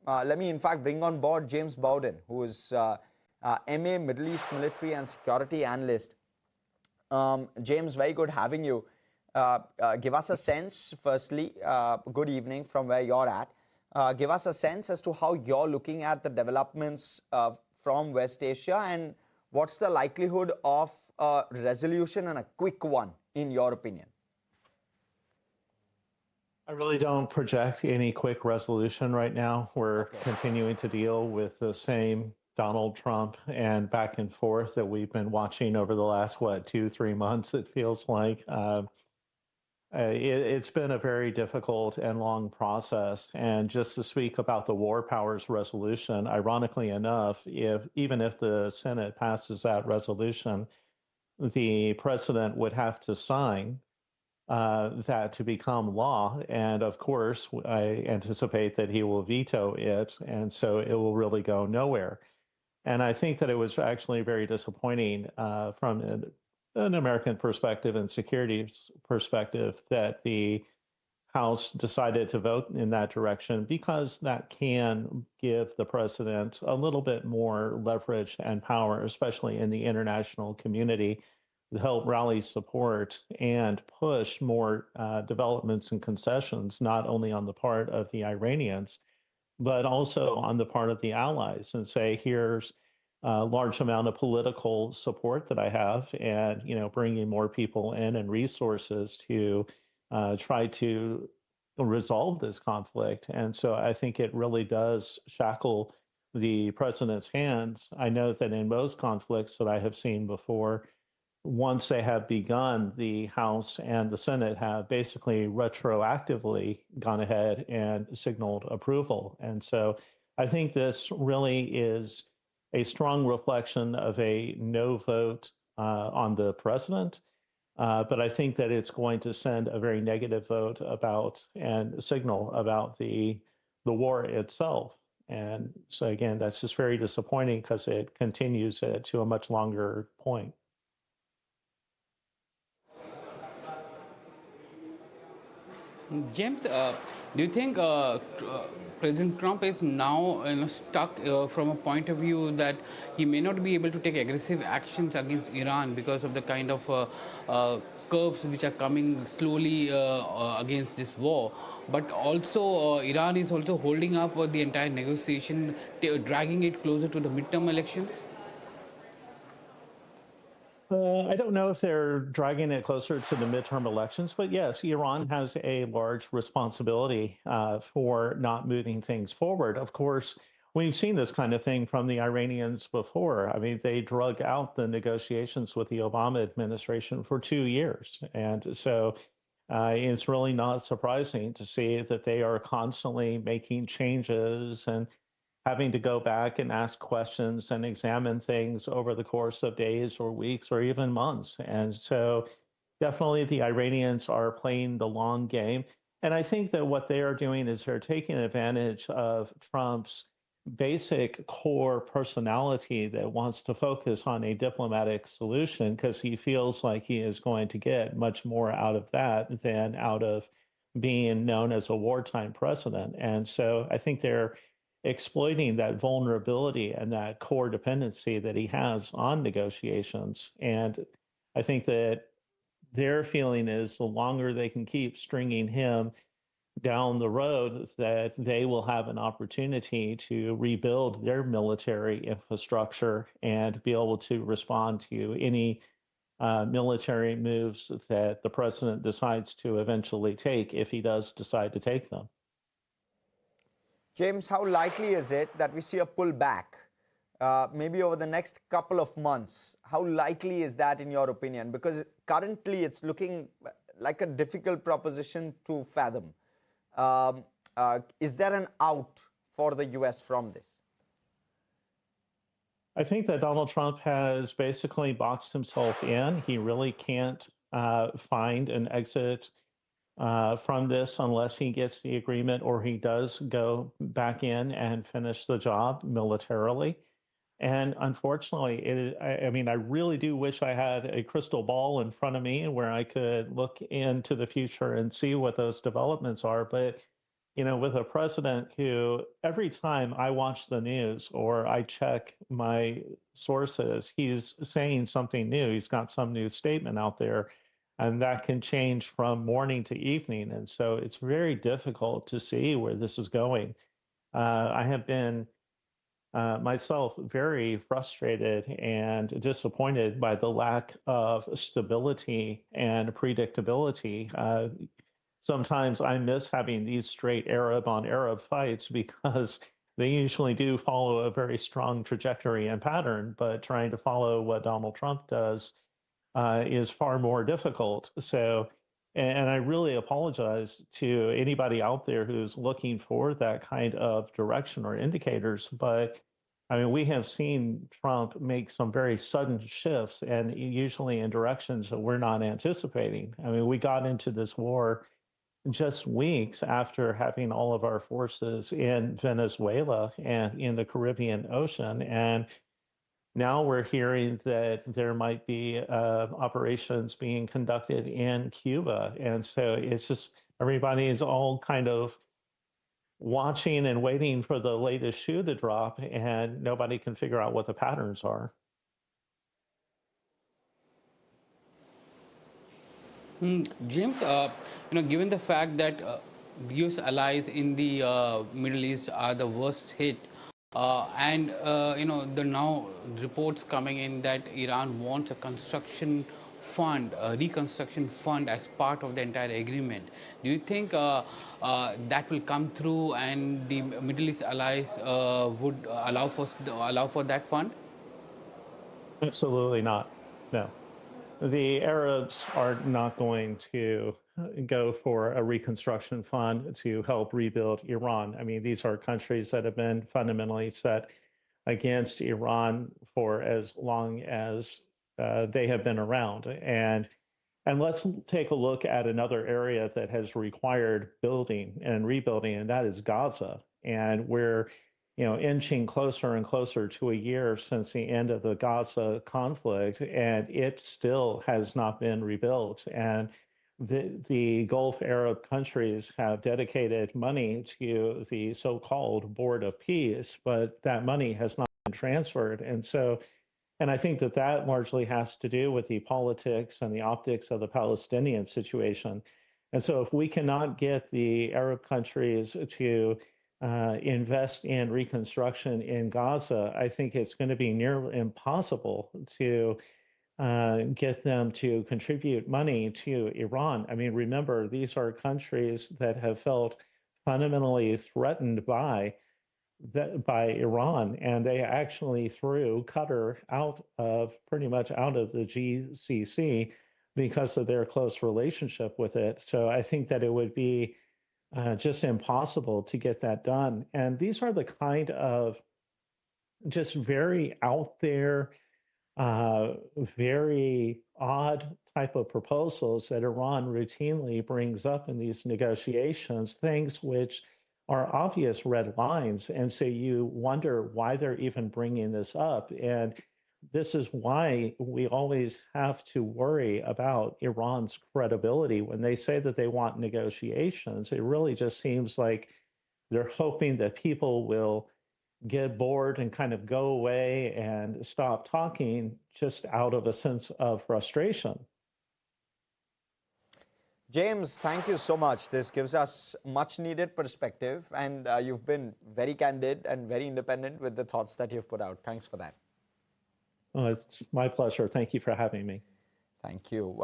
let me in fact bring on board James Bowden, who is MA Middle East Military and Security Analyst. James, very good having you. Give us a sense, firstly, good evening from where you're at. Give us a sense as to how you're looking at the developments from West Asia, and what's the likelihood of a resolution, and a quick one, in your opinion? I really don't project any quick resolution right now. We're continuing to deal with the same Donald Trump and back and forth that we've been watching over the last, 2-3 months, it feels like. It's been a very difficult and long process. And just to speak about the War Powers resolution, ironically enough, even if the Senate passes that resolution, the president would have to sign that to become law. And of course, I anticipate that he will veto it. And so it will really go nowhere. And I think that it was actually very disappointing from an American perspective and security perspective that the House decided to vote in that direction, because that can give the president a little bit more leverage and power, especially in the international community, to help rally support and push more developments and concessions, not only on the part of the Iranians, but also on the part of the allies, and say, here's a large amount of political support that I have, and bringing more people in and resources to try to resolve this conflict. And so I think it really does shackle the president's hands. I know that in most conflicts that I have seen before, once they have begun, the House and the Senate have basically retroactively gone ahead and signaled approval. And so I think this really is a strong reflection of a no vote on the president. But I think that it's going to send a very negative vote about and signal about the war itself. And so again, that's just very disappointing, because it continues to a much longer point. James, do you think President Trump is now stuck from a point of view that he may not be able to take aggressive actions against Iran because of the kind of curves which are coming slowly against this war? But also, Iran is also holding up the entire negotiation, dragging it closer to the midterm elections? I don't know if they're dragging it closer to the midterm elections, but yes, Iran has a large responsibility for not moving things forward. Of course, we've seen this kind of thing from the Iranians before. I mean, they drug out the negotiations with the Obama administration for 2 years. And so it's really not surprising to see that they are constantly making changes and having to go back and ask questions and examine things over the course of days or weeks or even months. And so definitely the Iranians are playing the long game. And I think that what they are doing is they're taking advantage of Trump's basic core personality that wants to focus on a diplomatic solution, because he feels like he is going to get much more out of that than out of being known as a wartime president. And so I think they're exploiting that vulnerability and that core dependency that he has on negotiations. And I think that their feeling is the longer they can keep stringing him down the road, that they will have an opportunity to rebuild their military infrastructure and be able to respond to any military moves that the president decides to eventually take, if he does decide to take them. James, how likely is it that we see a pullback maybe over the next couple of months? How likely is that, in your opinion? Because currently it's looking like a difficult proposition to fathom. Is there an out for the US from this? I think that Donald Trump has basically boxed himself in. He really can't find an exit from this unless he gets the agreement, or he does go back in and finish the job militarily. And unfortunately, I mean, I really do wish I had a crystal ball in front of me where I could look into the future and see what those developments are. But with a president who every time I watch the news or I check my sources, he's saying something new. He's got some new statement out there, and that can change from morning to evening. And so it's very difficult to see where this is going. I have been myself very frustrated and disappointed by the lack of stability and predictability. Sometimes I miss having these straight Arab on Arab fights because they usually do follow a very strong trajectory and pattern, but trying to follow what Donald Trump does is far more difficult. So, and I really apologize to anybody out there who's looking for that kind of direction or indicators. But I mean, we have seen Trump make some very sudden shifts and usually in directions that we're not anticipating. I mean, we got into this war just weeks after having all of our forces in Venezuela and in the Caribbean Ocean. And now we're hearing that there might be operations being conducted in Cuba. And so it's just everybody is all kind of watching and waiting for the latest shoe to drop, and nobody can figure out what the patterns are. James, given the fact that US allies in the Middle East are the worst hit, and the now reports coming in that Iran wants a construction fund, a reconstruction fund as part of the entire agreement. Do you think that will come through, and the Middle East allies would allow for that fund? Absolutely not. No. The Arabs are not going to go for a reconstruction fund to help rebuild Iran. I mean, these are countries that have been fundamentally set against Iran for as long as they have been around. And let's take a look at another area that has required building and rebuilding, and that is Gaza. And we're, inching closer and closer to a year since the end of the Gaza conflict, and it still has not been rebuilt. And the Gulf Arab countries have dedicated money to the so-called Board of Peace, but that money has not been transferred. And I think that that largely has to do with the politics and the optics of the Palestinian situation. And so, if we cannot get the Arab countries to invest in reconstruction in Gaza, I think it's going to be nearly impossible to get them to contribute money to Iran. I mean, remember, these are countries that have felt fundamentally threatened by Iran, and they actually threw Qatar out of pretty much out of the GCC because of their close relationship with it. So I think that it would be just impossible to get that done. And these are the kind of just very out there, very odd type of proposals that Iran routinely brings up in these negotiations, things which are obvious red lines. And so you wonder why they're even bringing this up. And this is why we always have to worry about Iran's credibility. When they say that they want negotiations, it really just seems like they're hoping that people will get bored and kind of go away and stop talking just out of a sense of frustration. James, thank you so much. This gives us much needed perspective, and you've been very candid and very independent with the thoughts that you've put out. Thanks for that. Oh, it's my pleasure. Thank you for having me. Thank you.